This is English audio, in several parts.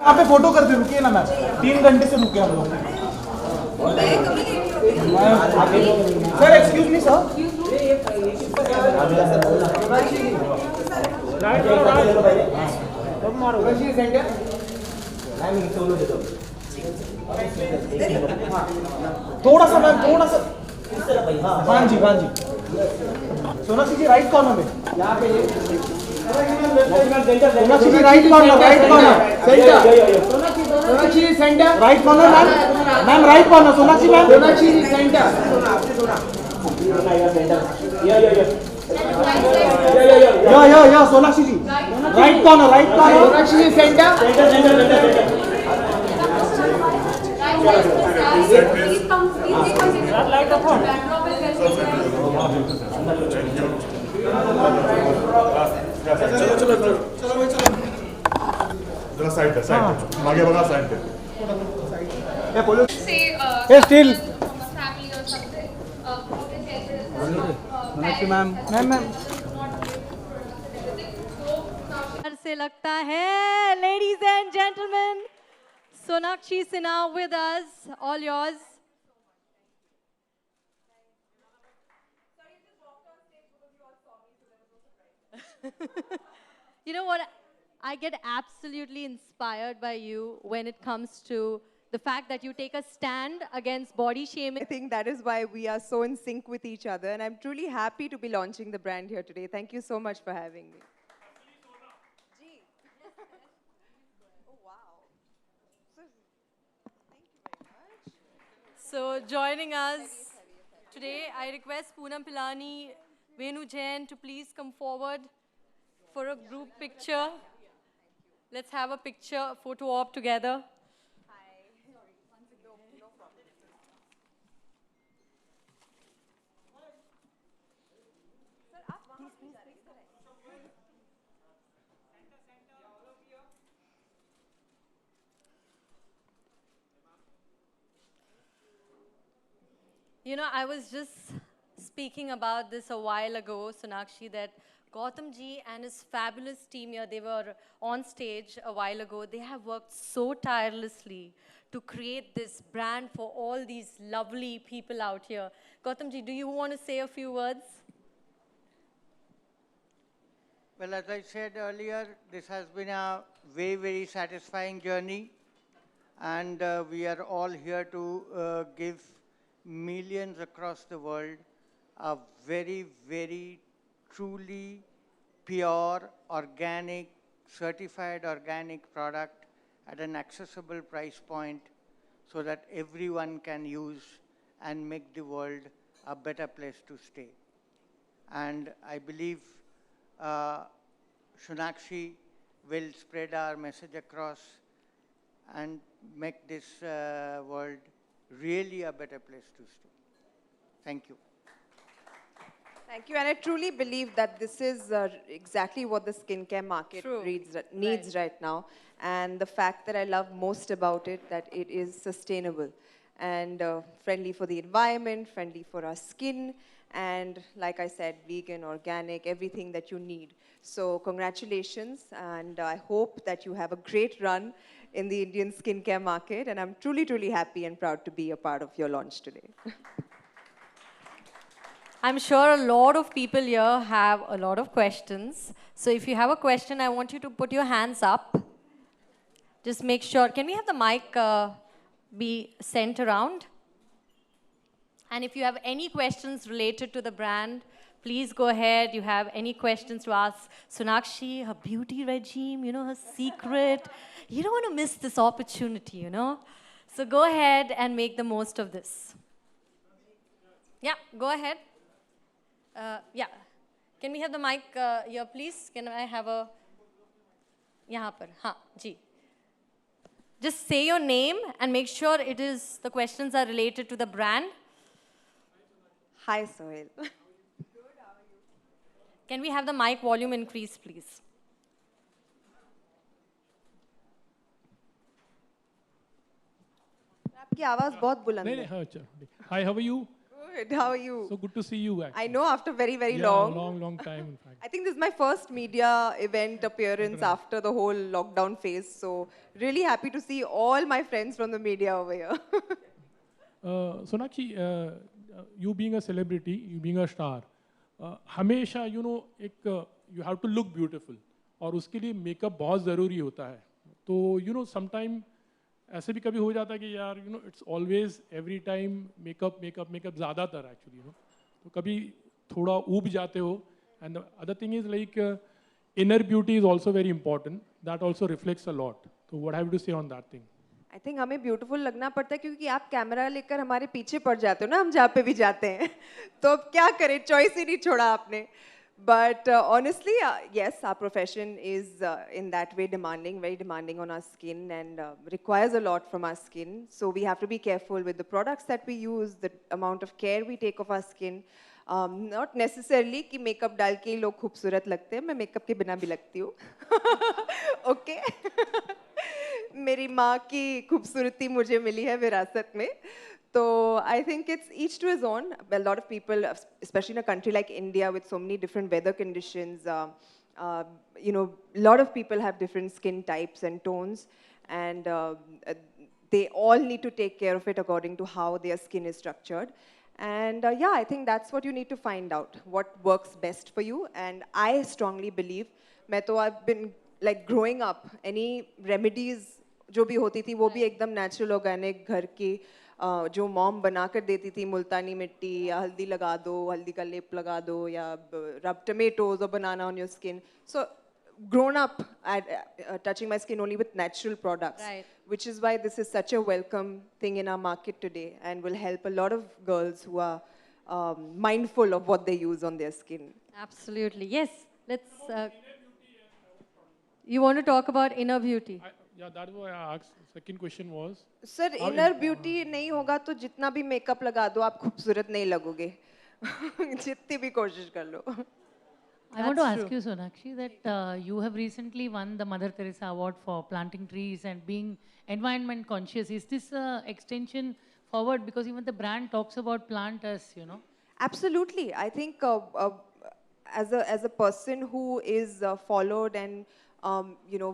यहाँ पे फोटो करते रुकिए ना मैम, 3 घंटे से रुके हम लोग। सर एक्सक्यूज मी सर, थोड़ा सा मैम, थोड़ा सा। हाँ जी हाँ जी, सोनाक्षी जी राइट कॉर्नर में, Sonakshi ji right corner, right corner centre, Sonakshi ji centre, right corner ma'am, ma'am right corner, Sonakshi ma'am, Sonakshi ji centre, या Sonakshi ji right corner, right corner, Sonakshi ji centre, चलो चलो चलो जरा साइड पे, साइड पे मागे बघा, साइड पे ये बोलो say ये still from a family or something. Ma'am ma'am ma'am डर से लगता है, ladies and gentlemen, Sonakshi Sinha with us, all yours. You know what? I get absolutely inspired by you when it comes to the fact that you take a stand against body shaming. I think that is why we are so in sync with each other, and I'm truly happy to be launching the brand here today. Thank you so much for having me. So joining us today, I request Poonam Pilani, Venu Jain to please come forward for a group picture. Let's have a picture, photo op together. You know, I was just speaking about this a while ago, Sonakshi, that Gautam ji and his fabulous team here, they were on stage a while ago. They have worked so tirelessly to create this brand for all these lovely people out here. Gautam ji, do you want to say a few words? Well, as I said earlier, this has been a very, very satisfying journey. And we are all here to give millions across the world a very, very truly pure, organic, certified organic product at an accessible price point so that everyone can use and make the world a better place to stay. And I believe Sonakshi will spread our message across and make this world really a better place to stay. Thank you. Thank you, and I truly believe that this is exactly what the skincare market True. needs right now. And the fact that I love most about it, that it is sustainable and friendly for the environment, friendly for our skin, and like I said, vegan, organic, everything that you need. So congratulations, and I hope that you have a great run in the Indian skincare market, and I'm truly, truly happy and proud to be a part of your launch today. I'm sure a lot of people here have a lot of questions. So if you have a question, I want you to put your hands up. Just make sure, can we have the mic be sent around? And if you have any questions related to the brand, please go ahead. You have any questions to ask Sonakshi, her beauty regime, you know, her secret. You don't want to miss this opportunity, you know. So go ahead and make the most of this. Yeah, go ahead. Yeah. Can we have the mic here, please? Can I have a... Yahan par. Haan, ji. Just say your name and make sure the questions are related to the brand. Hi, Sohail. Can we have the mic volume increase, please? आपकी आवाज बहुत बुलंद है. Hi, how are you? Good. How are you? So good to see you back. I know after very, very Yeah, long. long time, in fact. I think this is my first media event appearance after the whole lockdown phase. So really happy to see all my friends from the media over here. Sonakshi, you being a celebrity, you being a star, हमेशा you have to look beautiful और उसके लिए makeup बहुत ज़रूरी होता है. तो sometime ऐसे भी कभी हो जाता है कि यार it's always every time makeup ज़्यादातर actually तो कभी थोड़ा ऊब जाते हो. And the other thing is like inner beauty is also very important. That also reflects a lot. So what have you to say on that thing? I think हमें beautiful लगना पड़ता है क्योंकि आप कैमरा लेकर हमारे पीछे पड़ जाते हो ना, हम जहाँ पे भी जाते हैं. तो अब क्या करें, चॉइस ही नहीं छोड़ा आपने. But honestly, yes, our profession is in that way demanding, very demanding on our skin and requires a lot from our skin. So we have to be careful with the products that we use, the amount of care we take of our skin. Not necessarily कि makeup डाल के ही लोग खूबसूरत लगते हैं, मैं makeup के बिना भी लगती हूँ. Okay? मेरी माँ की खूबसूरती मुझे मिली है विरासत में. So I think it's each to his own. A lot of people, especially in a country like India with so many different weather conditions, a lot of people have different skin types and tones, and they all need to take care of it according to how their skin is structured. And yeah, I think that's what you need to find out, what works best for you. And I strongly believe, I've been like growing up, any remedies जो भी होती थी वो भी एकदम natural organic घर की जो मॉम बनाकर देती थी, मुल्तानी मिट्टी या हल्दी लगा दो, हल्दी का लेप लगा दो या rub tomatoes or banana on your skin. So grown up touching my skin only with natural products, Right. which is why this is such a welcome thing in our market today and will help a lot of girls who are mindful of what they use on their skin. Absolutely. Yes. Let's. You want to talk about inner beauty? Yeah, that's why I asked. Second question was. Sir, inner beauty नहीं होगा तो जितना भी makeup लगा दो आप खूबसूरत नहीं लगोगे. जितनी भी कोशिश कर लो. I want to That's ask true. you, Sonakshi, that you have recently won the Mother Teresa Award for planting trees and being environment conscious. Is this extension forward? Because even the brand talks about plant as, Absolutely. I think as a person who is followed and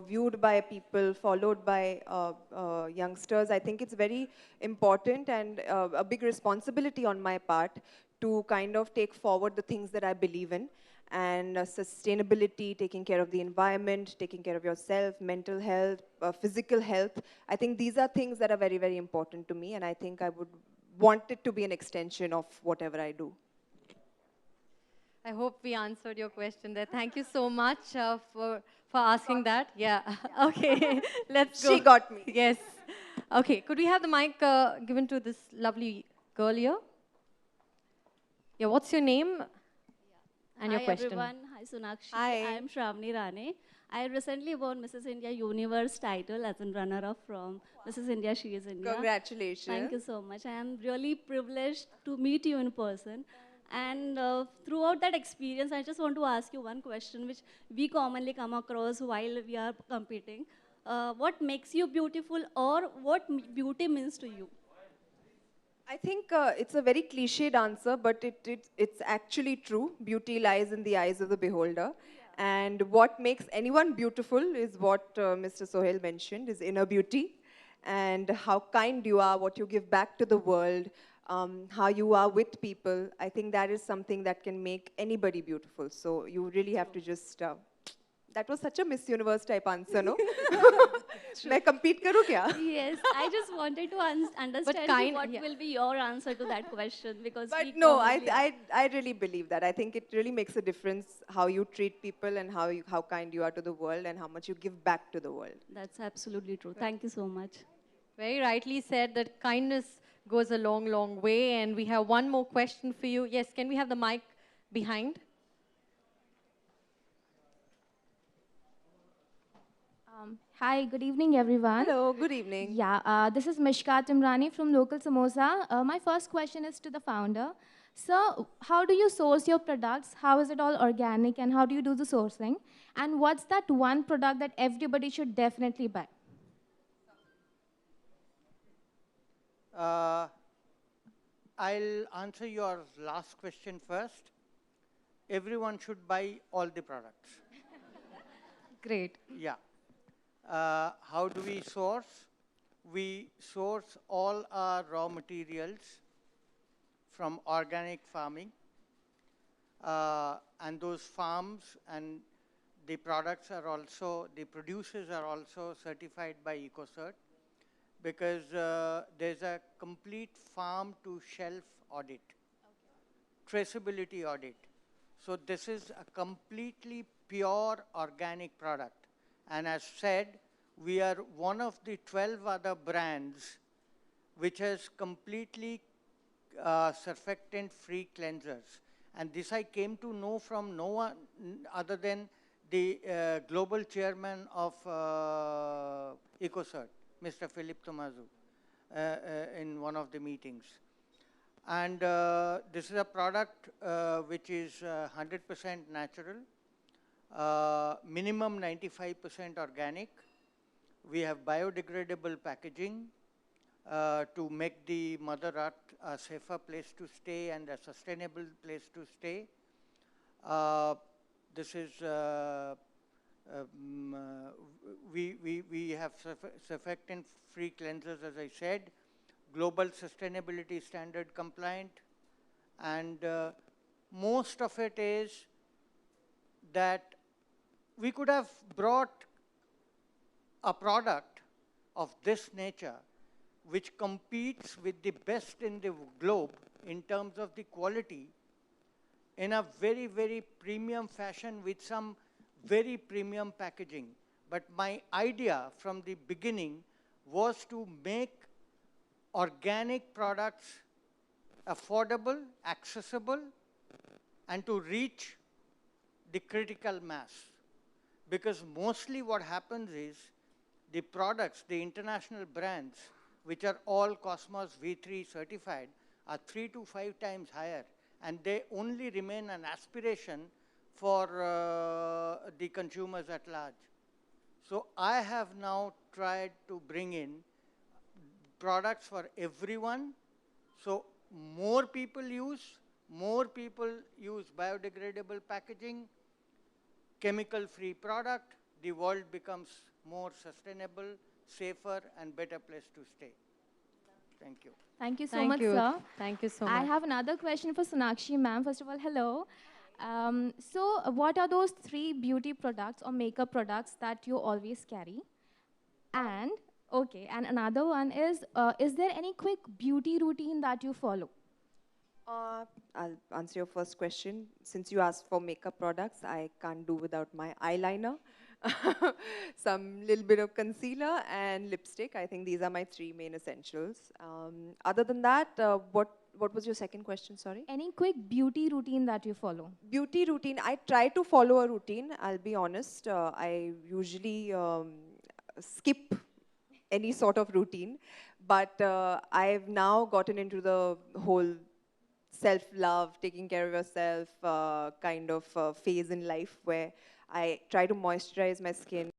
viewed by people, followed by youngsters, I think it's very important and a big responsibility on my part to kind of take forward the things that I believe in. And sustainability, taking care of the environment, taking care of yourself, mental health, physical health. I think these are things that are very, very important to me, and I think I would want it to be an extension of whatever I do. I hope we answered your question there. Thank you so much for asking that. Yeah. Okay. Let's go. She got me. Yes. Okay. Could we have the mic given to this lovely girl here? Yeah. What's your name? And your Hi question. everyone, hi Sonakshi. Hi. I am Shravani Rane. I recently won Mrs. India Universe title as a runner-up from Mrs. India, She is India. Congratulations. Thank you so much. I am really privileged to meet you in person. And throughout that experience, I just want to ask you one question which we commonly come across while we are competing. What makes you beautiful or what beauty means to you? I think it's a very cliched answer, but it's actually true. Beauty lies in the eyes of the beholder. And what makes anyone beautiful is what Mr. Sohail mentioned, is inner beauty. And how kind you are, what you give back to the world, how you are with people. I think that is something that can make anybody beautiful. So you really have to just... that was such a Miss Universe type answer, no? मैं compete करूँ क्या? Yes, I just wanted to understand what will be your answer to that question because But we no, commonly- I really believe that. I think it really makes a difference how you treat people and how kind you are to the world and how much you give back to the world. That's absolutely true. Thank you so much. Very rightly said that kindness goes a long, long way. And we have one more question for you. Yes, can we have the mic behind? Hi, good evening, everyone. Hello, good evening. Yeah, this is Mishkat Imrani from Local Samosa. My first question is to the founder. So, how do you source your products? How is it all organic and how do you do the sourcing? And what's that one product that everybody should definitely buy? I'll answer your last question first. Everyone should buy all the products. Great. Yeah. How do we source? We source all our raw materials from organic farming. And those farms and the products are also, the producers are also certified by EcoCert, because there's a complete farm to shelf audit, traceability audit. So this is a completely pure organic product. And as said, we are one of the 12 other brands which has completely surfactant-free cleansers. And this I came to know from no one other than the global chairman of EcoCert, Mr. Philip Tomazu, in one of the meetings. And this is a product which is 100% natural, minimum 95% organic. We have biodegradable packaging to make the Mother Earth a safer place to stay and a sustainable place to stay. This is, we have surfactant-free cleansers, as I said, global sustainability standard compliant, and most of it is that we could have brought a product of this nature which competes with the best in the globe in terms of the quality in a very, very premium fashion with some very premium packaging. But my idea from the beginning was to make organic products affordable, accessible, and to reach the critical mass. Because mostly what happens is the products, the international brands, which are all Cosmos V3 certified, are 3 to 5 times higher. And they only remain an aspiration for the consumers at large. So I have now tried to bring in products for everyone. So more people use biodegradable packaging, chemical-free product, the world becomes more sustainable, safer, and better place to stay. Thank you. Thank you so Thank much, you. sir. Thank you so I much. have another question for Sonakshi ma'am. First of all, hello. So what are those 3 beauty products or makeup products that you always carry? And, okay, and another one is there any quick beauty routine that you follow? I'll answer your first question. Since you asked for makeup products, I can't do without my eyeliner, some little bit of concealer, and lipstick. I think these are my 3 main essentials. Other than that, what was your second question, sorry? Any quick beauty routine that you follow? Beauty routine, I try to follow a routine, I'll be honest. I usually skip any sort of routine, but I've now gotten into the whole self-love, taking care of yourself kind of phase in life where I try to moisturize my skin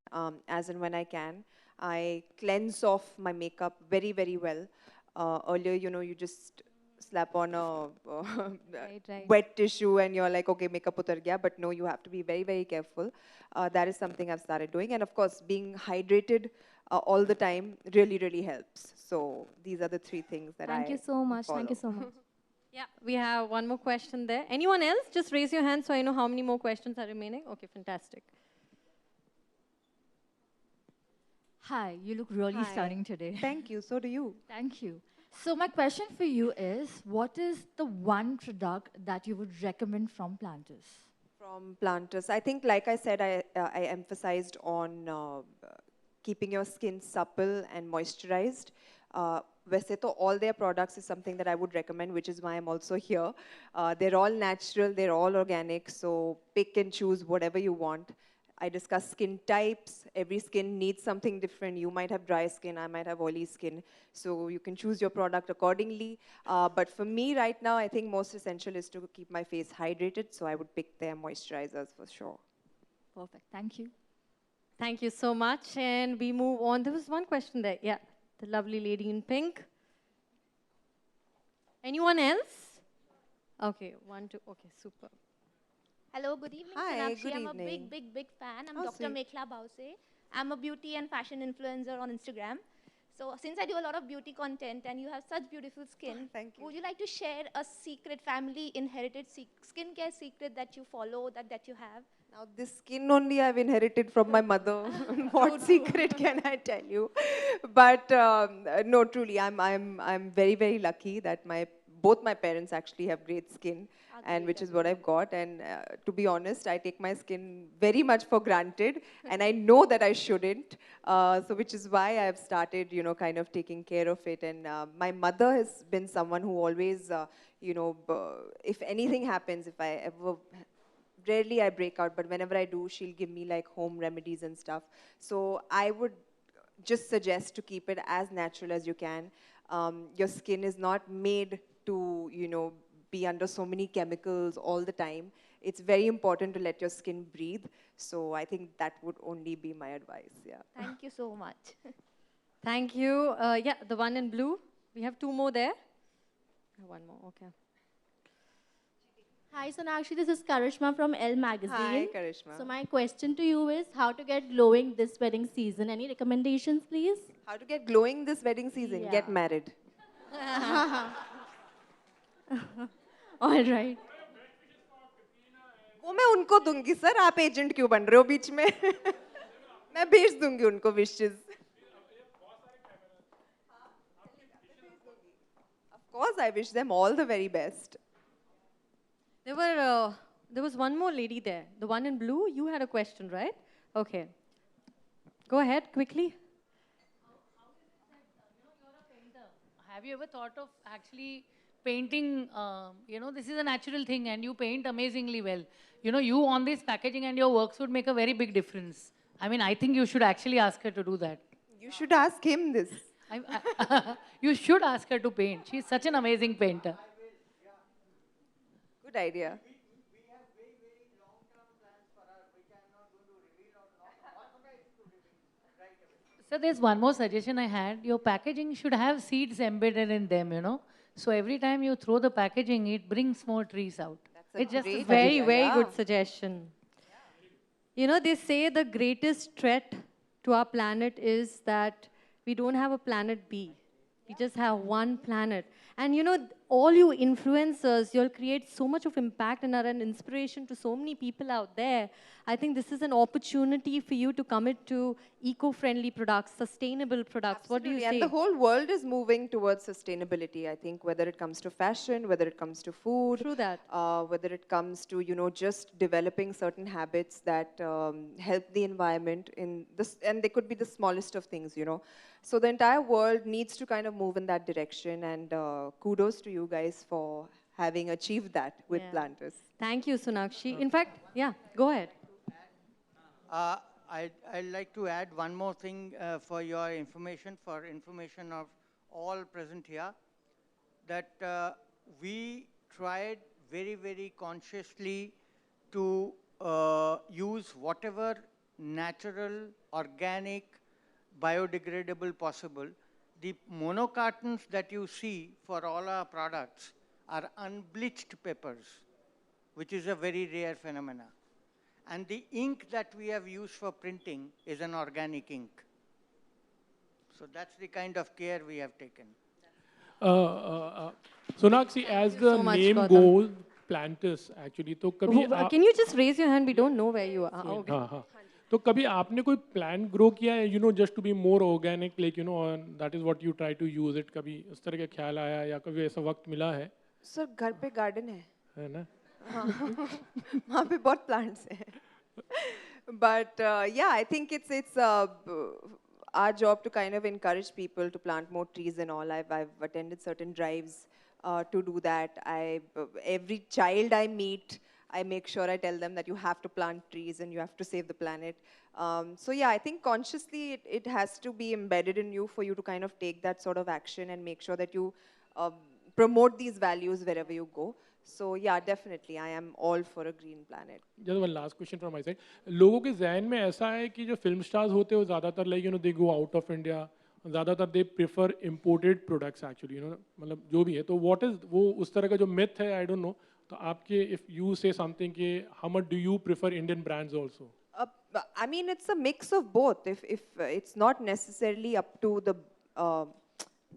as and when I can. I cleanse off my makeup very, very well. Earlier, you just slap on a wet tissue and you're like, okay, makeup utar gaya. But no, you have to be very, very careful. That is something I've started doing. And of course, being hydrated all the time really, really helps. So these are the 3 things that Thank you so much. follow. Thank you so much. Yeah, we have one more question there. Anyone else? Just raise your hand so I know how many more questions are remaining. Okay, fantastic. Hi, you look really Hi. stunning today. Thank you, so do you. Thank you. So my question for you is, what is the one product that you would recommend from Planters? From Planters, I think, like I said, I emphasized on keeping your skin supple and moisturized. वैसे तो all their products is something that I would recommend, which is why I'm also here. They're all natural, they're all organic, so pick and choose whatever you want. I discuss skin types. Every skin needs something different. You might have dry skin, I might have oily skin, so you can choose your product accordingly. But for me right now, I think most essential is to keep my face hydrated, so I would pick their moisturizers for sure. Perfect, thank you. Thank you so much. And we move on. There was one question there. Yeah, the lovely lady in pink. Anyone else? Okay, one, two. Okay, super. Hello, good evening, Hi, Sonakshi. good I'm a evening. big fan. I'm Oh, Dr. sweet. Mekhla Bause. I'm a beauty and fashion influencer on Instagram. So since I do a lot of beauty content and you have such beautiful skin, Thank you. would you like to share a secret, family inherited skincare secret that you follow, that you have? Now this skin only I've inherited from my mother. What secret can I tell you? But no, truly, I'm very lucky that both my parents actually have great skin, and which is what I've got. And to be honest, I take my skin very much for granted, and I know that I shouldn't. So which is why I've started, kind of taking care of it. And my mother has been someone who always, if anything happens, if I ever rarely I break out, but whenever I do, she'll give me like home remedies and stuff. So I would just suggest to keep it as natural as you can. Your skin is not made to, be under so many chemicals all the time. It's very important to let your skin breathe. So I think that would only be my advice. Yeah. Thank you so much. Thank you. Yeah, the one in blue. We have two more there. One more, okay. Hi Sonakshi, this is Karishma from Elle Magazine. Hi, Karishma. So my question to you is how to get glowing this wedding season. Any recommendations, please? How to get glowing this wedding season? Yeah. Get married. All right. वो मैं उनको दूंगी sir, आप agent क्यों बन रहे हो बीच में? मैं भेज दूंगी उनको wishes. Of course, I wish them all the very best. There was one more lady there. The one in blue, you had a question, right? Okay. Go ahead, quickly. Have you ever thought of actually painting, this is a natural thing and you paint amazingly well. You on this packaging and your works would make a very big difference. I mean, I think you should actually ask her to do that. You should ask him this. You should ask her to paint. She's such an amazing painter. Good idea. So there's one more suggestion I had. Your packaging should have seeds embedded in them. So every time you throw the packaging, it brings more trees out. That's It's just a great Very, idea, very yeah. good suggestion. They say the greatest threat to our planet is that we don't have a planet B. We just have one planet. And all you influencers, you'll create so much of impact and are an inspiration to so many people out there. I think this is an opportunity for you to commit to eco-friendly products, sustainable products. What do you Absolutely. say? And the whole world is moving towards sustainability, I think, whether it comes to fashion, whether it comes to food, True that. whether it comes to, just developing certain habits that help the environment in this, and they could be the smallest of things, So the entire world needs to kind of move in that direction, and kudos to you guys for having achieved that with Yeah. Planters. Thank you, Sonakshi. In fact, yeah, go ahead. I'd like to add one more thing for your information, for information of all present here, that we tried very consciously to use whatever natural, organic, biodegradable possible. The monocartons that you see for all our products are unbleached papers, which is a very rare phenomena. And the ink that we have used for printing is an organic ink. So that's the kind of care we have taken. Sonakshi, as the so much, name Gautam. goes, planters actually. तो कभी Can you just raise your hand? We don't know where you are. Okay. हाँ. तो कभी आपने कोई plant grow किया है, just to be more organic, like, and that is what you try to use it. कभी उस तरह का ख्याल आया या कभी ऐसा वक्त मिला है? सर घर पे गार्डन है ना? वहाँ पे बहुत plants हैं. But yeah, I think it's our job to kind of encourage people to plant more trees and all. I've attended certain drives to do that. Every child I meet, I make sure I tell them that you have to plant trees and you have to save the planet. So yeah, I think consciously it has to be embedded in you for you to kind of take that sort of action and make sure that you promote these values wherever you go. So yeah, definitely, I am all for a green planet. Just one last question from my side. लोगों के ज़हन में ऐसा है कि जो film stars होते हैं वो ज़्यादातर like they go out of India, ज़्यादातर they prefer imported products actually, you know, मतलब जो भी है, तो व्हाट इज वो उस तरह का जो मिथ है, आई डोंट नो, तो आपके इफ यू से समथिंग कि how much do you prefer Indian brands also? I mean, it's a mix of both. If it's not necessarily up to the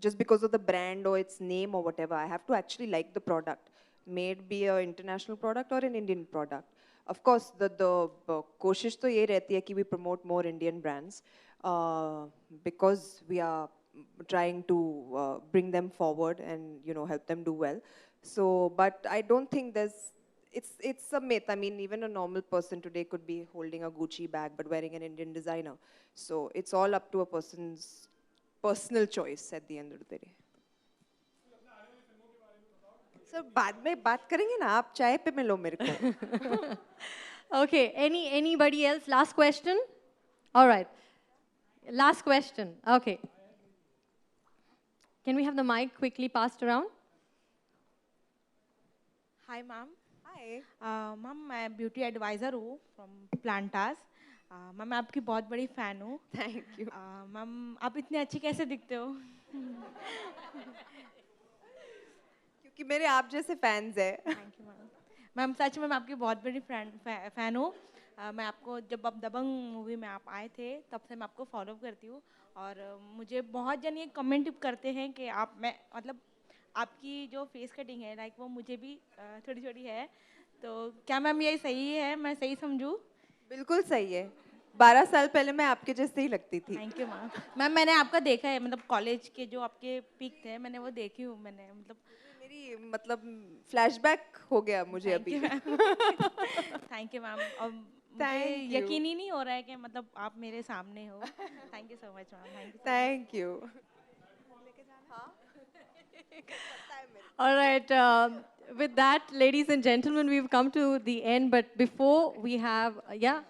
just because of the brand or its name or whatever, I have to actually like the product. May it be an international product or an Indian product. Of course, the कोशिश तो ये रहती है कि we promote more Indian brands because we are trying to bring them forward and help them do well. So, but I don't think it's a myth. I mean, even a normal person today could be holding a Gucci bag but wearing an Indian designer. So it's all up to a person's personal choice at the end of the day. So बाद में बात करेंगे ना, आप चाय पे मिलो मेरे को. Okay, anybody else? Last question? All right. Last question. Okay. Can we have the mic quickly passed around? Hi, ma'am. Hi. Ma'am मैं ब्यूटी एडवाइज़र हूँ फ्रॉम प्लांटास. मैम मैं आपकी बहुत बड़ी फ़ैन हूँ. Thank you. मैम आप इतने अच्छी कैसे दिखते हो? क्योंकि मेरे आप जैसे फैंस हैं. Thank you ma'am. मैम सच में मैं आपकी बहुत बड़ी फ़ैन हूँ. मैं आपको जब आप दबंग मूवी में आप आए थे तब से मैं आपको फॉलो करती हूँ, और मुझे बहुत जन ये कमेंट करते हैं कि आप मैं मतलब आपकी जो फेस कटिंग है लाइक वो मुझे भी थोड़ी थोड़ी है, तो क्या मैम ये सही है, मैं सही समझूँ? बिल्कुल सही है. 12 साल पहले मैं आपके जैसे ही लगती थी. Thank you ma'am. मैम मैंने आपका देखा है, मतलब कॉलेज के जो आपके पिक थे मैंने वो देखी हूँ. मैंने मेरी मतलब फ्लैशबैक हो गया मुझे अभी. Thank you ma'am. और मुझे यकीन ही नहीं हो रहा है कि मतलब आप मेरे सामने हो. Thank you so much ma'am. Thank you. All right. With that, ladies and gentlemen, we've come to the end. But before we have, yeah.